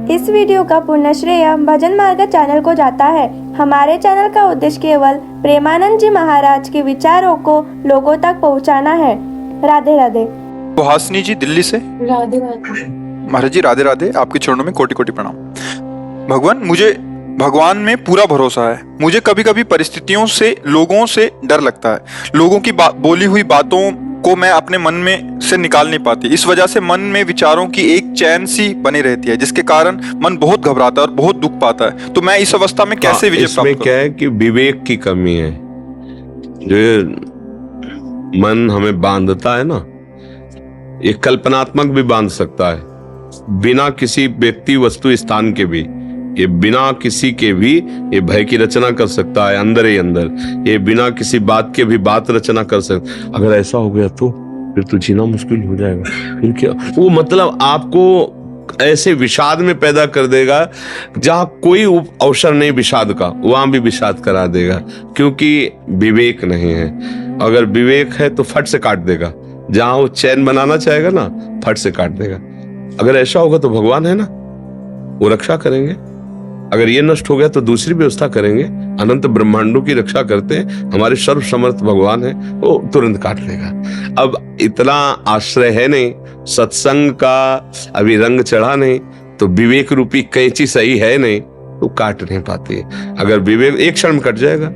इस वीडियो का पूर्ण श्रेय भजन मार्ग चैनल को जाता है। हमारे चैनल का उद्देश्य केवल प्रेमानंद जी महाराज के विचारों को लोगों तक पहुंचाना है। राधे राधे। तो हासिनी जी दिल्ली से। राधे राधे। महाराज जी राधे राधे, आपके चरणों में कोटि कोटि प्रणाम। भगवान, मुझे भगवान में पूरा भरोसा है। मुझे कभी कभी परिस्थितियों से, लोगों से डर लगता है। लोगों की बोली हुई बातों को मैं अपने मन में से निकाल नहीं पाती। इस वजह से मन में विचारों की एक चैन सी बनी रहती है, जिसके कारण मन बहुत घबराता है और बहुत दुख पाता है। तो मैं इस अवस्था में कैसे विजय प्राप्त करूं? इसमें क्या है कि विवेक की कमी है। जो मन हमें बांधता है ना, ये कल्पनात्मक भी बांध सकता है, बिना किसी व्यक्ति वस्तु स्थान के भी। ये बिना किसी के भी ये भय की रचना कर सकता है अंदर ही अंदर। ये बिना किसी बात के भी बात रचना कर सकता। अगर ऐसा हो गया तो फिर तो जीना मुश्किल हो जाएगा। फिर क्या वो मतलब आपको ऐसे विषाद में पैदा कर देगा जहां कोई अवसर नहीं विषाद का, वहां भी विषाद करा देगा, क्योंकि विवेक नहीं है। अगर विवेक है तो फट से काट देगा। जहां वो चैन बनाना चाहेगा ना, फट से काट देगा। अगर ऐसा होगा तो भगवान है ना, वो रक्षा करेंगे। अगर ये नष्ट हो गया तो दूसरी व्यवस्था करेंगे। अनंत ब्रह्मांडों की रक्षा करते हैं, हमारे सर्व समर्थ भगवान है, वो तुरंत काट लेगा। अब इतना आश्रय है नहीं, सत्संग का अभी रंग चढ़ा नहीं, तो विवेक रूपी कैंची सही है नहीं, तो काट नहीं पाती। अगर विवेक एक क्षण में कट जाएगा,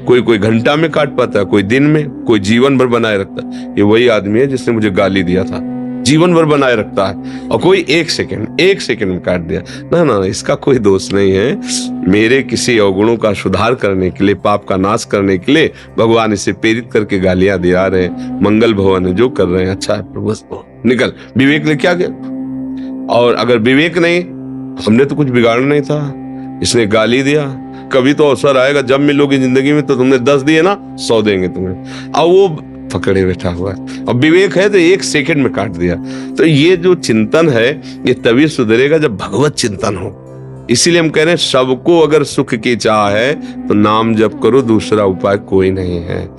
कोई घंटा में काट पाता है, कोई दिन में, कोई जीवन भर बनाए रखता है। ये वही आदमी है जिसने मुझे गाली दिया था, जीवन भर बनाए रखता है, और कोई एक सेकंड में काट दिया। ना, इसका कोई दोष नहीं है। मेरे किसी अवगुणों का सुधार करने के लिए, पाप का नाश करने के लिए भगवान इसे प्रेरित करके गालियां दिया रहे हैं। मंगल भवन है, जो कर रहे हैं अच्छा है, प्रभु निकल। विवेक ने क्या किया? और अगर विवेक नहीं, हमने तो कुछ बिगाड़ना नहीं था, इसने गाली दिया। कभी तो अवसर आएगा जब मिलोगे जिंदगी में, तो तुमने 10 दिए ना, 100 देंगे तुम्हें। अब वो पकड़े बैठा हुआ है। अब विवेक है तो एक सेकंड में काट दिया। तो ये जो चिंतन है, ये तभी सुधरेगा जब भगवत चिंतन हो। इसीलिए हम कह रहे हैं, सबको अगर सुख की चाह है तो नाम जप करो, दूसरा उपाय कोई नहीं है।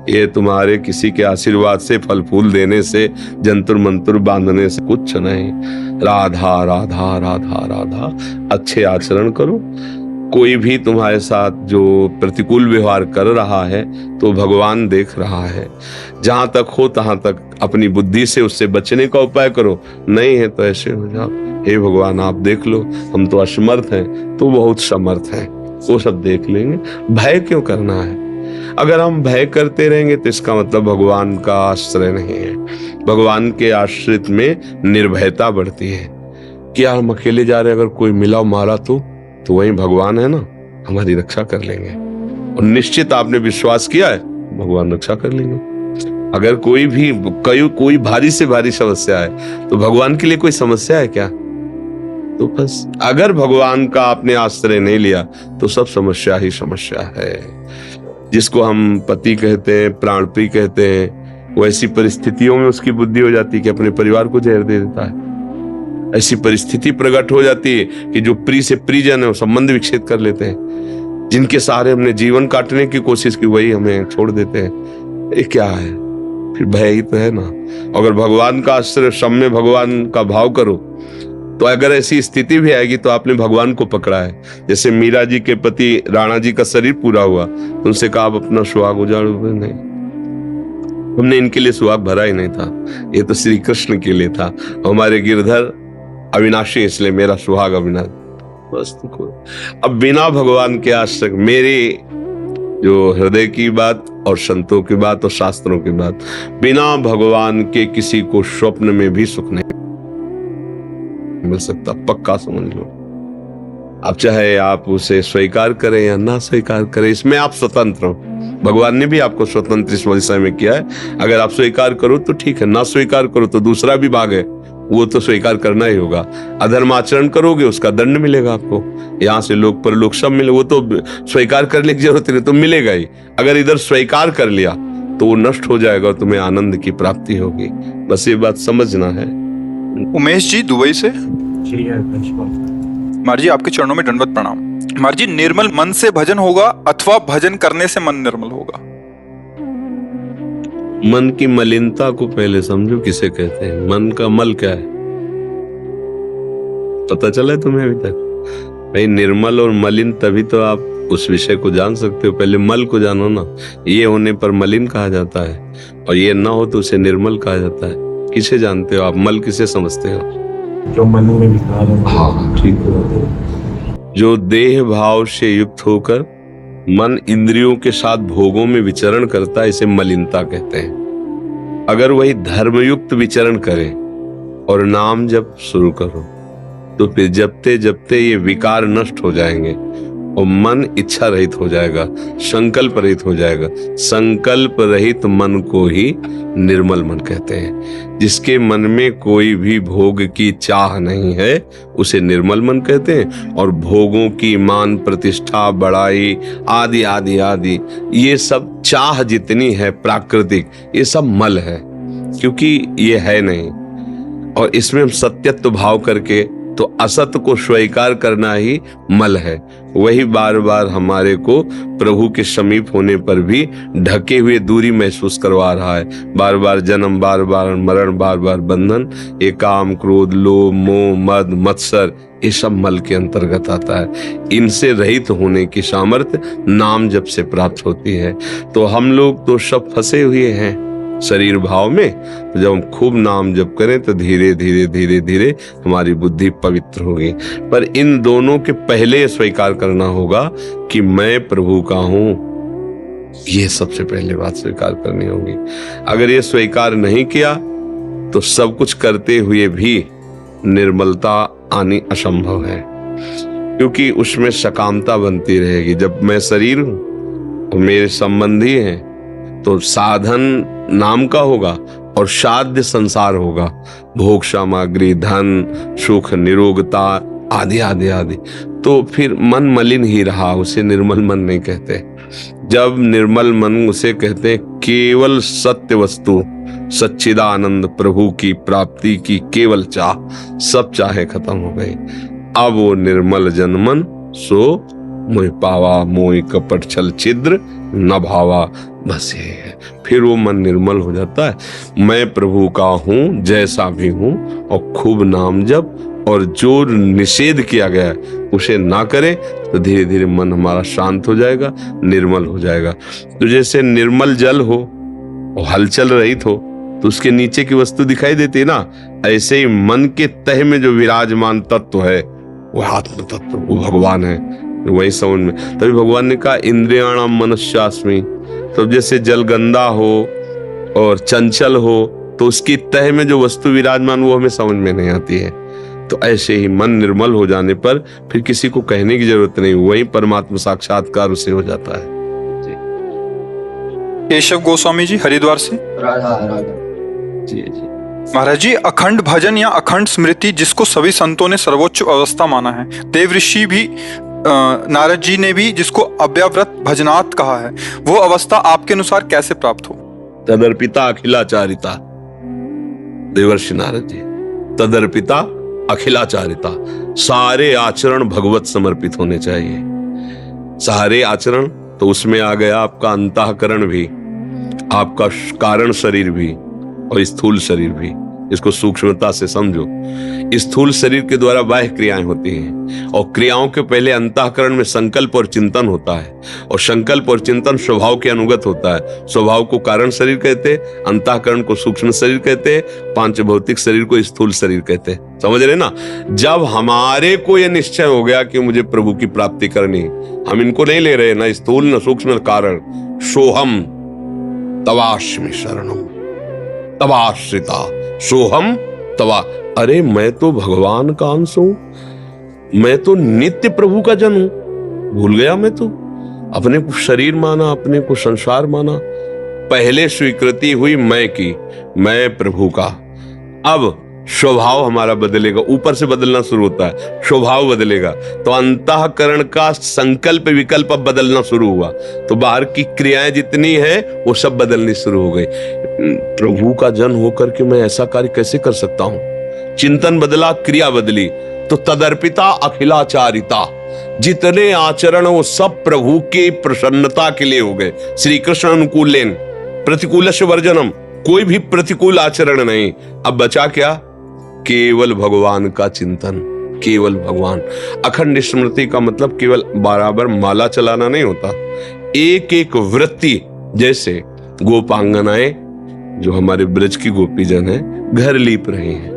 ये तुम्हारे किसी के आशीर्वाद से, फल फूल देने से, जंतुर मंतुर बांधने से कुछ नहीं। राधा राधा राधा राधा, अच्छे आचरण करो। कोई भी तुम्हारे साथ जो प्रतिकूल व्यवहार कर रहा है तो भगवान देख रहा है। जहां तक हो तहां तक अपनी बुद्धि से उससे बचने का उपाय करो। नहीं है तो ऐसे हो जाओ, हे भगवान आप देख लो, हम तो असमर्थ हैं, तो बहुत समर्थ हैं, वो सब देख लेंगे। भय क्यों करना है? अगर हम भय करते रहेंगे तो इसका मतलब भगवान का आश्रय नहीं है। भगवान के आश्रित में निर्भयता बढ़ती है कि यार हम अकेले जा रहे, अगर कोई मिला मारा तो वही भगवान है ना, हमारी रक्षा कर लेंगे। और निश्चित आपने विश्वास किया है, भगवान रक्षा कर लेंगे। अगर कोई भारी से भारी समस्या है तो भगवान के लिए कोई समस्या है क्या? तो बस अगर भगवान का आपने आश्रय नहीं लिया तो सब समस्या ही समस्या है। जिसको हम पति कहते हैं, प्राण प्रिय कहते हैं, वैसी परिस्थितियों में उसकी बुद्धि हो जाती है कि अपने परिवार को जहर दे देता है। ऐसी परिस्थिति प्रकट हो जाती है कि जो प्रिय से प्रियजन है वो संबंध विच्छेद कर लेते हैं। जिनके सहारे हमने जीवन काटने की कोशिश की, वही हमें छोड़ देते हैं। ये क्या है? फिर भय ही तो है ना। अगर भगवान का आश्रय, सामने भगवान का भाव करो, तो अगर ऐसी स्थिति भी आएगी तो आपने भगवान को पकड़ा है। जैसे मीरा जी के पति राणा जी का शरीर पूरा हुआ, उनसे कहा आप अपना सुहाग उजाड़ो। नहीं, हमने इनके लिए सुहाग भरा ही नहीं था, ये तो श्री कृष्ण के लिए था। हमारे गिरधर अविनाशी, इसलिए मेरा सुहाग अविनाश। बस अब बिना भगवान के आश्रय, मेरी जो हृदय की बात और संतों की बात और शास्त्रों की बात, बिना भगवान के किसी को स्वप्न में भी सुख नहीं मिल सकता, पक्का समझ लो। अब चाहे आप उसे स्वीकार करें या ना स्वीकार करें, इसमें आप स्वतंत्र हो। भगवान ने भी आपको स्वतंत्र इस विषय में किया है। अगर आप स्वीकार करो तो ठीक है, ना स्वीकार करो तो दूसरा भी भाग है, वो तो स्वीकार करना ही होगा। अधर्म आचरण करोगे उसका दंड मिलेगा आपको। यहाँ से लोक परलोक सब मिले, वो तो स्वीकार करने की जरूरत नहीं, तो मिलेगा ही। अगर इधर स्वीकार कर लिया तो वो नष्ट हो जाएगा और तुम्हें आनंद की प्राप्ति होगी। बस ये बात समझना है। उमेश जी दुबई से। महाराज जी आपके चरणों में दंडवत प्रणाम। महाराज जी, निर्मल मन से भजन होगा अथवा भजन करने से मन निर्मल होगा? मन की मलिनता को पहले समझो किसे कहते हैं। मन का मल क्या है? पता चला है तुम्हें अभी तक? भाई निर्मल और मलिन तभी तो आप उस विषय को जान सकते हो। पहले मल को जानो ना। ये होने पर मलिन कहा जाता है और ये ना हो तो उसे निर्मल कहा जाता है। किसे जानते हो आप? मल किसे समझते हो? जो मन में विकार है। हाँ, ठीक है। जो देह भाव से युक्त होकर मन इंद्रियों के साथ भोगों में विचरण करता है, इसे मलिनता कहते हैं। अगर वही धर्मयुक्त विचरण करे और नाम जप शुरू करो तो फिर जपते जपते ये विकार नष्ट हो जाएंगे और मन इच्छा रहित हो जाएगा, संकल्प रहित हो जाएगा। संकल्प रहित मन को ही निर्मल मन कहते हैं। जिसके मन में कोई भी भोग की चाह नहीं है उसे निर्मल मन कहते हैं। और भोगों की मान प्रतिष्ठा बड़ाई आदि आदि आदि ये सब चाह जितनी है प्राकृतिक, ये सब मल है, क्योंकि ये है नहीं। और इसमें हम सत्यत्व भाव करके तो असत्य को स्वीकार करना ही मल है। वही बार बार हमारे को प्रभु के समीप होने पर भी ढके हुए दूरी महसूस करवा रहा है। बार बार जन्म, बार बार मरण, बार बार बंधन। ये काम, क्रोध, लोभ, मोह, मद, मत्सर, ये सब मल के अंतर्गत आता है। इनसे रहित होने की सामर्थ्य नाम जप से प्राप्त होती है। तो हम लोग तो सब फंसे हुए हैं शरीर भाव में। तो जब हम खूब नाम जप करें तो धीरे धीरे धीरे धीरे हमारी बुद्धि पवित्र होगी। पर इन दोनों के पहले स्वीकार करना होगा कि मैं प्रभु का हूं। ये सबसे पहले बात स्वीकार करनी होगी। अगर ये स्वीकार नहीं किया तो सब कुछ करते हुए भी निर्मलता आनी असंभव है, क्योंकि उसमें सकामता बनती रहेगी। जब मैं शरीर हूं और मेरे संबंधी हैं तो साधन नाम का होगा और साध्य संसार होगा। भोग सामग्री, धन, सुख, निरोगता आदि आदि आदि। तो फिर मन मलिन ही रहा, उसे निर्मल मन नहीं कहते। जब निर्मल मन उसे कहते हैं केवल सत्य वस्तु, सच्चिदानंद प्रभु की प्राप्ति की केवल चाह, सब चाहे खत्म हो गई। अब वो निर्मल जनमन सो मोह पावा, मोह कपट छल छिद्र न भावा। बस ये है, फिर वो मन निर्मल हो जाता है। मैं प्रभु का हूं जैसा भी हूं, और खूब नाम जप, और जो निषेध किया गया है उसे ना करे तो धीरे धीरे मन हमारा शांत हो जाएगा, निर्मल हो जाएगा। तो जैसे निर्मल जल हो और हलचल रहित हो तो उसके नीचे की वस्तु दिखाई देती है ना, ऐसे ही मन के तह में जो विराजमान तत्व है वो आत्म तत्व, वो भगवान है। वही समझ में, तभी भगवान ने कहा इंद्रियाणाम मनस्यास्मि। तो जैसे जल गंदा हो और चंचल हो तो उसकी तह में जो वस्तु विराजमान वो हमें समझ में नहीं आती है। तो ऐसे ही मन निर्मल हो जाने पर फिर किसी को कहने की जरूरत नहीं, वही परमात्मा साक्षात्कार उसे हो जाता है। केशव गोस्वामी जी हरिद्वार से। जी जी। महाराज जी, अखंड भजन या अखंड स्मृति जिसको सभी संतों ने सर्वोच्च अवस्था माना है, देव ऋषि भी नारद जी ने भी जिसको अव्यव्रत भजनात् कहा है, वो अवस्था आपके अनुसार कैसे प्राप्त हो? तदर्पिता अखिलाचारिता, देवर्षि नारद जी। तदर्पिता अखिलाचारिता, सारे आचरण भगवत समर्पित होने चाहिए। सारे आचरण तो उसमें आ गया आपका अंतःकरण भी, आपका कारण शरीर भी और स्थूल शरीर भी। इसको सूक्ष्मता से समझो। स्थूल शरीर के द्वारा बाह्य क्रियाएं होती हैं, और क्रियाओं के पहले अंतःकरण में संकल्प और चिंतन होता है, और संकल्प और चिंतन स्वभाव के अनुगत होता है। स्वभाव को कारण शरीर कहते, अंतःकरण को सूक्ष्म शरीर कहते, पांच भौतिक शरीर को स्थूल शरीर कहते। समझ रहे ना? जब हमारे को यह निश्चय हो गया कि मुझे प्रभु की प्राप्ति करनी, हम इनको नहीं ले रहे, ना स्थूल न सूक्ष्म कारण। सोहम तवास्मि शरणम तवाश्रिता, सोहम तवा। अरे मैं तो भगवान का अंश हूं, मैं तो नित्य प्रभु का जन हूं। भूल गया मैं तो अपने को शरीर माना, अपने को संसार माना। पहले स्वीकृति हुई मैं की, मैं प्रभु का। अब स्वभाव हमारा बदलेगा, ऊपर से बदलना शुरू होता है, स्वभाव बदलेगा। तो अंतःकरण का संकल्प विकल्प अब बदलना शुरू हुआ, तो बाहर की क्रियाएं जितनी है वो सब बदलनी शुरू हो गई। प्रभु का जन होकर के मैं ऐसा कार्य कैसे कर सकता हूं? चिंतन बदला, क्रिया बदली। तो तदर्पिता अखिलाचारिता, जितने आचरण वो सब प्रभु की प्रसन्नता के लिए हो गए। श्री कृष्ण अनुकूलेन प्रतिकूलस्य वर्जनम, कोई भी प्रतिकूल आचरण नहीं। अब बचा क्या? केवल भगवान का चिंतन, केवल भगवान। अखंड स्मृति का मतलब केवल बराबर माला चलाना नहीं होता, एक एक वृत्ति। जैसे गोपांगनाएं जो हमारे ब्रज की गोपीजन है, घर लीप रहे हैं,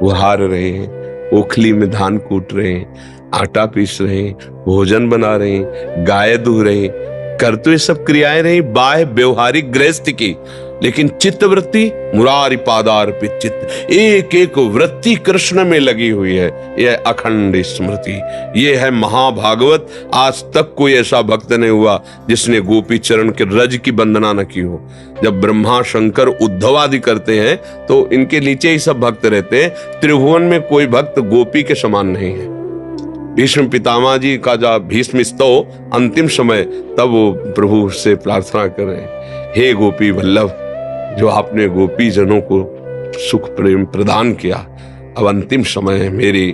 वो हार रहे हैं, ओखली में धान कूट रहे हैं, आटा पीस रहे हैं, भोजन बना रहे हैं, गाय दूह रहे हैं, कर तो ये सब क्रियाएं रही बाह्य व्यवहारिक गृहस्थ की, लेकिन चित्त वृत्ति मुरारी पादार्पित चित्त, एक एक वृत्ति कृष्ण में लगी हुई है। यह अखंड स्मृति, यह है महाभागवत। आज तक कोई ऐसा भक्त नहीं हुआ जिसने गोपी चरण के रज की वंदना न की हो। जब ब्रह्मा शंकर उद्धव आदि करते हैं तो इनके नीचे ही सब भक्त रहते हैं। त्रिभुवन में कोई भक्त गोपी के समान नहीं है। भीष्म पितामह जी का जब भीष्म स्तव अंतिम समय, तब वो प्रभु से प्रार्थना कर रहे हैं, हे गोपी वल्लभ, जो आपने गोपी जनों को सुख प्रेम प्रदान किया, अब अंतिम समय है, मेरी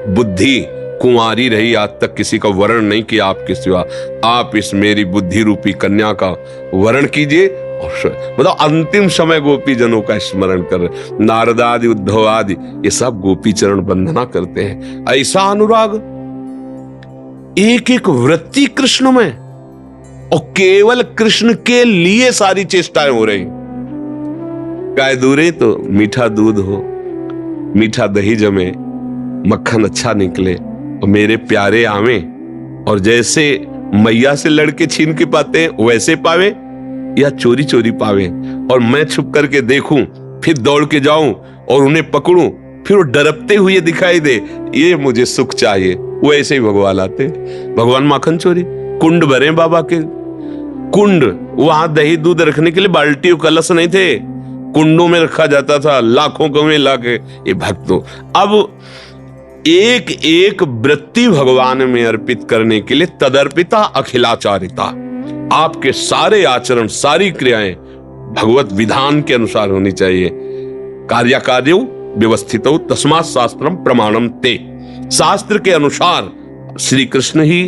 बुद्धि कुंवारी रही, आज तक किसी का वर्ण नहीं किया आपके सिवा, आप इस मेरी बुद्धि रूपी कन्या का वर्ण कीजिए। और मतलब अंतिम समय गोपी जनों का स्मरण कर रहे। नारद आदि उद्धव आदि ये सब गोपी चरण वंदना करते हैं। ऐसा अनुराग, एक एक वृत्ति कृष्ण में, और केवल कृष्ण के लिए सारी चेष्टाएं हो रही। गाय दूरे तो मीठा दूध हो, मीठा दही जमे, मक्खन अच्छा निकले, और मेरे प्यारे आवे, और जैसे मैया से लड़के छीन के पाते हैं वैसे पावे, या चोरी चोरी पावे, और मैं छुप करके देखूं, फिर दौड़ के जाऊं और उन्हें पकड़ूं, फिर वो डरते हुए दिखाई दे, ये मुझे सुख चाहिए। वो ऐसे ही भगवान आते, भगवान माखन चोरी, कुंड भरे बाबा के, कुंड, वहां दही दूध रखने के लिए बाल्टी और कलश नहीं थे, कुंडों में रखा जाता था, लाखों कौवे लाके ये भक्तों। अब एक एक वृत्ति भगवान में अर्पित करने के लिए तदर्पिता अखिलाचारिता, आपके सारे आचरण सारी क्रियाएं भगवत विधान के अनुसार होनी चाहिए। कार्याकार्यो व्यवस्थितो तस्मात् शास्त्रम प्रमाणम ते, शास्त्र के अनुसार श्री कृष्ण ही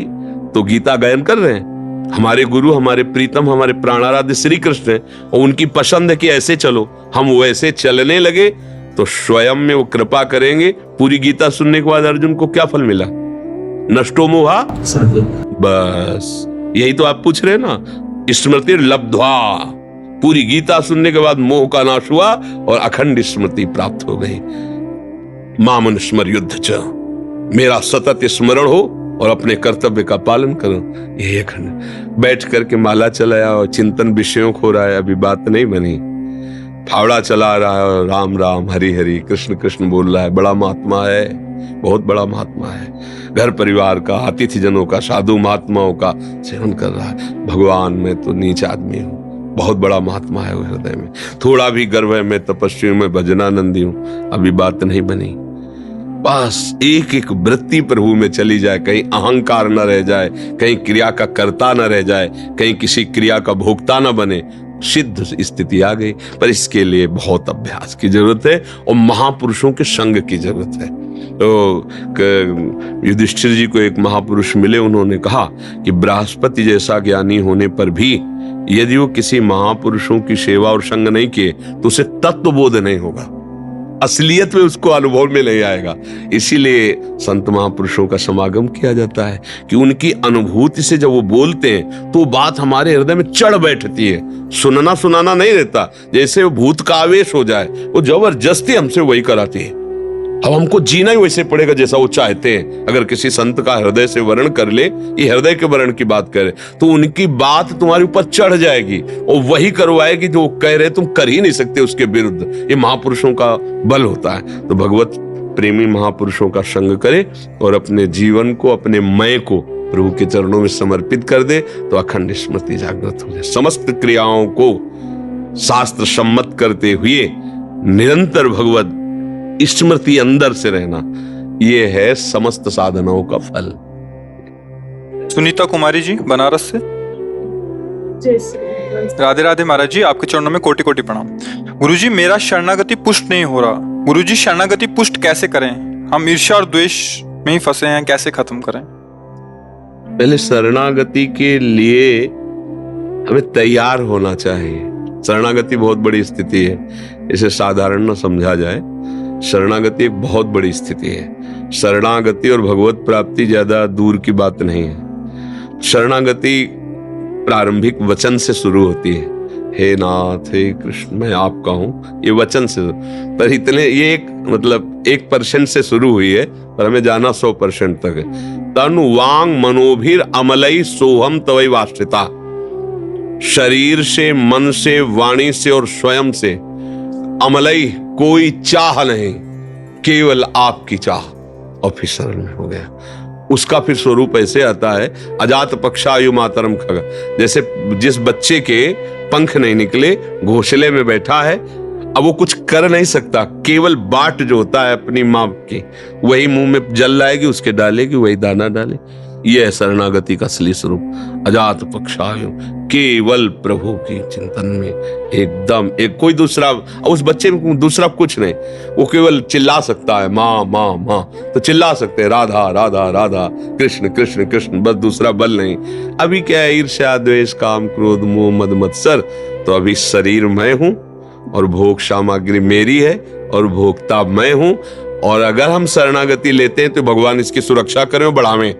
तो गीता गायन कर रहे हैं। हमारे गुरु, हमारे प्रीतम, हमारे प्राणाराध्य श्री कृष्ण है, और उनकी पसंद है कि ऐसे चलो, हम वैसे चलने लगे तो स्वयं में वो कृपा करेंगे। पूरी गीता सुनने के बाद अर्जुन को क्या फल मिला? नष्टो मोहा, बस यही तो आप पूछ रहे हैं ना। स्मृति लब्ध्वा, पूरी गीता सुनने के बाद मोह का नाश हुआ और अखंड स्मृति प्राप्त हो गई। मामन स्मर युद्ध च, मेरा सतत स्मरण हो और अपने कर्तव्य का पालन करो। यही अखंड। बैठ करके माला चलाया और चिंतन विषयों को हो रहा है, अभी बात नहीं बनी। फावड़ा चला रहा है और राम राम हरि हरि कृष्ण कृष्ण बोल रहा है, बड़ा महात्मा है, बहुत बड़ा महात्मा है। घर परिवार का, अतिथि जनों का, साधु महात्माओं का सेवन कर रहा है। भगवान मैं तो नीच आदमी हूँ, बहुत बड़ा महात्मा है वो हृदय में। थोड़ा भी गर्व है, मैं तपस्वी हूं, मैं भजनानंदी हूं, अभी बात नहीं बनी। बस एक एक वृत्ति प्रभु में चली जाए, कहीं अहंकार न रह जाए, कहीं क्रिया का कर्ता न रह जाए, कहीं किसी क्रिया का भोक्ता न बने, सिद्ध स्थिति आ गई। पर इसके लिए बहुत अभ्यास की जरूरत है और महापुरुषों के संग की जरूरत है। तो युधिष्ठिर जी को एक महापुरुष मिले, उन्होंने कहा कि बृहस्पति जैसा ज्ञानी होने पर भी यदि वो किसी महापुरुषों की सेवा और संग नहीं किए तो उसे तत्वबोध नहीं होगा, असलियत में उसको अनुभव में नहीं आएगा। इसीलिए संत महापुरुषों का समागम किया जाता है कि उनकी अनुभूति से जब वो बोलते हैं तो बात हमारे हृदय में चढ़ बैठती है। सुनना सुनाना नहीं रहता, जैसे वो भूत का आवेश हो जाए, वो जबरदस्ती हमसे वही कराती है। अब हमको जीना ही वैसे पड़ेगा जैसा वो चाहते हैं। अगर किसी संत का हृदय से वर्ण कर ले, ये हृदय के वर्ण की बात करे, तो उनकी बात तुम्हारे ऊपर चढ़ जाएगी और वही करवाएगी जो वो कह रहे, तुम कर ही नहीं सकते उसके विरुद्ध। ये महापुरुषों का बल होता है। तो भगवत प्रेमी महापुरुषों का संग करे और अपने जीवन को, अपने मैं को प्रभु के चरणों में समर्पित कर दे तो अखंड स्मृति जागृत हो जाए। समस्त क्रियाओं को शास्त्र सम्मत करते हुए निरंतर भगवत स्मृति अंदर से रहना, ये है समस्त साधनाओं का फल। सुनीता कुमारी जी बनारस से। राधे राधे महाराज जी, आपके चरणों में कोटि कोटि प्रणाम। गुरुजी, मेरा शरणागति पुष्ट नहीं हो रहा। गुरुजी, शरणागति पुष्ट कैसे करें? हम ईर्ष्या और द्वेष में ही फंसे हैं, कैसे खत्म करें? पहले शरणागति के लिए हमें तैयार होना चाहिए। शरणागति बहुत बड़ी स्थिति है, इसे साधारण न समझा जाए। शरणागति एक बहुत बड़ी स्थिति है। शरणागति और भगवत प्राप्ति ज्यादा दूर की बात नहीं है। शरणागति प्रारंभिक वचन से शुरू होती है, हे नाथ हे कृष्ण मैं आपका हूं, ये वचन से। पर इतने ये एक मतलब 1% से शुरू हुई है, पर हमें जाना 100% तक है। तनु वांग मनोभिर अमलई सोहम तवै वाश्रिता, शरीर से, मन से, वाणी से और स्वयं से अमलई कोई चाह नहीं, केवल आपकी चाह, और फिर शरण में हो गया। उसका फिर स्वरूप ऐसे आता है, अजात पक्षायु मातरम खग, जैसे जिस बच्चे के पंख नहीं निकले, घोंसले में बैठा है, अब वो कुछ कर नहीं सकता, केवल बाट जो होता है अपनी मां की, वही मुंह में जल लाएगी, उसके डालेगी, वही दाना डाले। ये है शरणागति का असली स्वरूप। अजात पक्षायु, केवल प्रभु की चिंतन में एकदम एक, कोई दूसरा उस बच्चे में दूसरा कुछ नहीं, वो केवल चिल्ला सकता है माँ माँ माँ, तो चिल्ला सकते हैं राधा राधा राधा, कृष्ण कृष्ण कृष्ण, बस दूसरा बल नहीं। अभी क्या है, ईर्ष्या द्वेष काम क्रोध मोह मद मत्सर, तो अभी शरीर मैं हूं और भोग सामग्री मेरी है और भोक्ता मैं हूं। और अगर हम शरणागति लेते हैं तो भगवान इसकी सुरक्षा करें और बढ़ावें,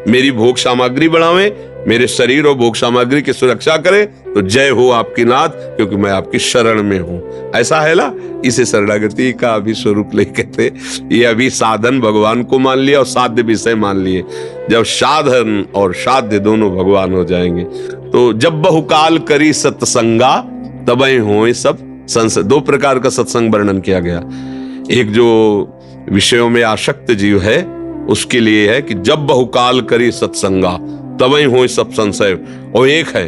मेरी भोग सामग्री बढ़ावें, मेरे शरीर और भोग सामग्री की सुरक्षा करें, तो जय हो आपकी नाथ, क्योंकि मैं आपकी शरण में हूं। ऐसा है ना, इसे शरणागति का अभी स्वरूप नहीं कहते। ये अभी साधन भगवान को मान लिया और साध्य विषय मान लिए। जब साधन और साध्य दोनों भगवान हो जाएंगे, तो जब बहुकाल करी सत्संगा तबै होए सब संसद। 2 प्रकार का सत्संग वर्णन किया गया। एक जो विषयों में आसक्त जीव है उसके लिए है कि जब बहुकाल करी सत्संगा तबै होए सब संशय, और एक है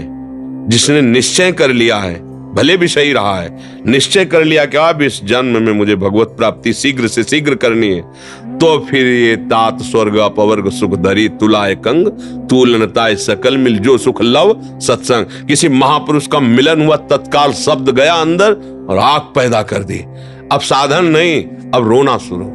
जिसने निश्चय कर लिया है, भले भी सही रहा है, निश्चय कर लिया कि अब इस जन्म में मुझे भगवत प्राप्ति शीघ्र से शीघ्र करनी है, तो फिर ये तात स्वर्ग अपवर्ग सुख धरी तुलाए कंग तुलनताए सकल मिल जो सुख लव सत्संग। किसी महापुरुष का मिलन हुआ, तत्काल शब्द गया अंदर और आग पैदा कर दी। अब साधन नहीं, अब रोना शुरू।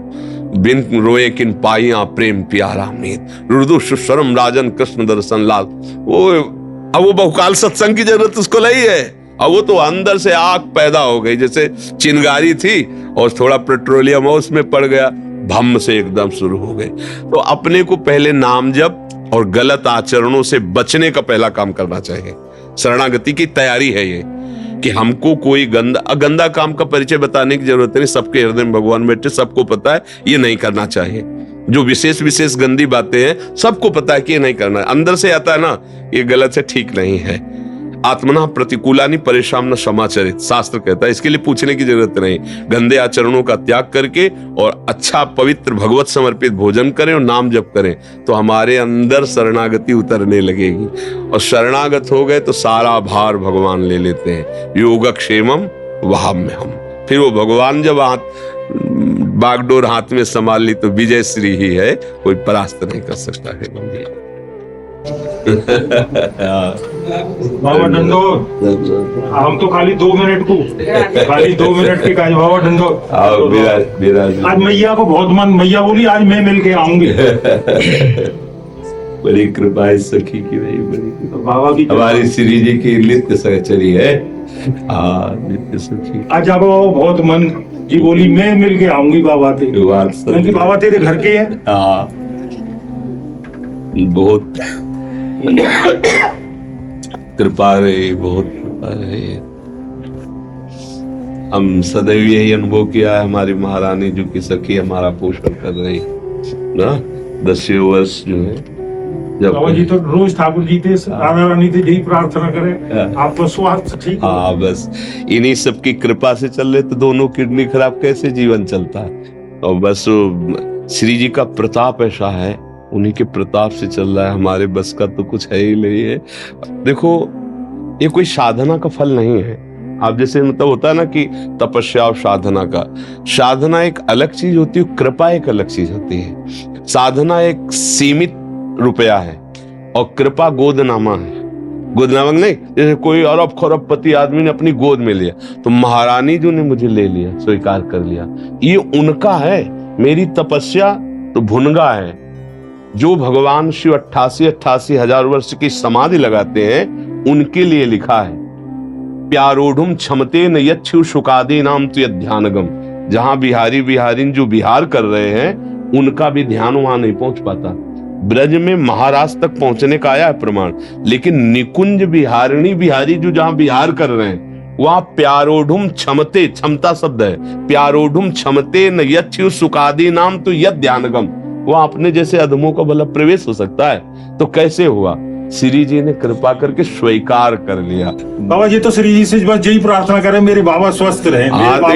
बिन रोए किन पाइया प्रेम प्यारा मीत, रुदु सुशरम राजन कृष्ण दर्शन लाल। अब वो बहुकाल सत्संग की जरूरत उसको नहीं है, अब वो तो अंदर से आग पैदा हो गई, जैसे चिंगारी थी और थोड़ा पेट्रोलियम उसमें पड़ गया, भम से एकदम शुरू हो गए। तो अपने को पहले नाम जप और गलत आचरणों से बचने का पहला काम करना चाहिए। शरणागति की तैयारी है ये, कि हमको कोई गंदा काम का परिचय बताने की जरूरत नहीं। सबके हृदय में भगवान बैठे, सबको पता है ये नहीं करना चाहिए। जो विशेष गंदी बातें हैं सबको पता है कि ये नहीं करना है। अंदर से आता है ना, ये गलत से ठीक नहीं है। आत्मना प्रतिकूलानि परेशान समाचरित, शास्त्र कहता है, इसके लिए पूछने की जरूरत नहीं। गंदे आचरणों का त्याग करके और अच्छा पवित्र भगवत समर्पित भोजन करें और नाम जप करें, तो हमारे अंदर शरणागति उतरने लगेगी। और शरणागत हो गए तो सारा भार भगवान ले लेते हैं। योगक्षेमम वहाम्य हम। फिर वो भगवान जब बागडोर हाथ में संभाल ली तो विजय श्री ही है, कोई परास्त नहीं कर सकता है। बाबा डंडो, हम तो खाली 2 मिनट को, खाली 2 मिनट के काज। बाबा डंडो, आज मैया को बहुत मन, मैया बोली आज मैं मिल के आऊंगी। बड़ी कृपा है सखी की, भाई बड़ी कृपा। बाबा की हमारी श्री जी की नित्य सहचरी है। नित्य सखी। आज बाबा बहुत मन जी बोली मैं मिल के आऊंगी बाबा थे, क्योंकि बाबा तेरे घर के हैं। बहुत कृपा रही, बहुत कृपा रही। हम सदैव यही अनुभव किया है, हमारी महारानी जो की सखी हमारा पोषण कर रही ना। 10 वर्ष जो है, जब बाबा जी तो रोज ठाकुर जी थे, राधा रानी थे, यही प्रार्थना करें आपका स्वास्थ्य ठीक। हाँ, बस इन्हीं सबकी कृपा से चल रहे, तो दोनों किडनी खराब कैसे जीवन चलता है। और बस श्री जी का प्रताप ऐसा है, उन्हीं के प्रताप से चल रहा है। हमारे बस का तो कुछ है ही नहीं है। देखो, ये कोई साधना का फल नहीं है। आप जैसे मतलब होता है ना कि तपस्या और साधना का, साधना एक अलग चीज होती है, कृपा एक अलग चीज होती है। साधना एक सीमित रुपया है और कृपा गोदनामा है। गोदनामा नहीं, जैसे कोई अरब खरबपति आदमी ने अपनी गोद में लिया, तो महारानी जो ने मुझे ले लिया, स्वीकार कर लिया, ये उनका है। मेरी तपस्या तो भुनगा है। जो भगवान शिव 88 हजार वर्ष की समाधि लगाते हैं, उनके लिए लिखा है, प्यारोढ़ुम क्षमते न यच्छु शुकादे नाम तु ध्यानगम। जहां बिहारी बिहारिन जो विहार कर रहे हैं, उनका भी ध्यान वहां नहीं पहुंच पाता। ब्रज में महाराज तक पहुंचने का आया है प्रमाण, लेकिन निकुंज बिहारिणी बिहारी जो जहां विहार कर रहे हैं वहां प्यारोढ़ुम क्षमते, क्षमता शब्द है, प्यारोढ़ुम क्षमते न यच्छु सुखादि नाम तो यद ध्यानगम, वहां अपने जैसे अधमों का भला प्रवेश हो सकता है? तो कैसे हुआ? श्री जी ने कृपा करके स्वीकार कर लिया। बाबा जी तो श्री जी से बस यही प्रार्थना करें मेरे बाबा स्वस्थ रहे।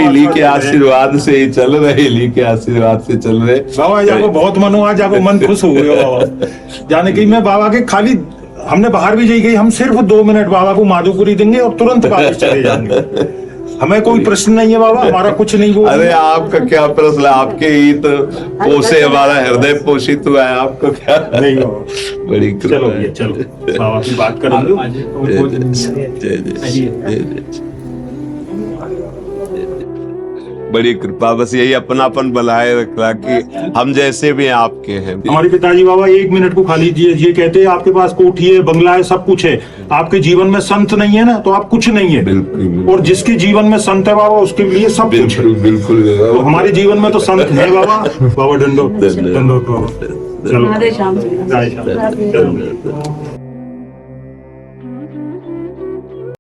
इली के आशीर्वाद से ही चल रहे, इली के आशीर्वाद से चल रहे। बाबा जाको बहुत मन हुआ, जाको मन खुश हो गया बाबा जाने की। मैं बाबा के खाली हमने बाहर भी गई, हम सिर्फ 2 मिनट बाबा को माधुपुरी देंगे और तुरंत वापस चले जाएंगे। हमें कोई प्रश्न नहीं है बाबा, हमारा कुछ नहीं बोल। अरे आपका क्या प्रश्न, आपके ही तो पोसे हमारा हृदय पोषित हुआ है, आपको क्या नहीं बाबा। बड़ी चलो भैया चलो, बाबा की बात करेंगे। बड़ी कृपा, बस यही अपनापन बनाए रखना कि हम जैसे भी आपके हैं। हमारे पिताजी बाबा 1 मिनट को खाली ये कहते हैं आपके पास कोठी है, बंगला है, सब कुछ है, आपके जीवन में संत नहीं है ना तो आप कुछ नहीं है। बिल्कुल। और जिसके जीवन में संत है बाबा उसके लिए सब कुछ है। बिल्कुल। तो हमारे जीवन में तो संत है बाबा। बाबा दंडोत दंडोत बाबा। चलो जय श्याम। चलो।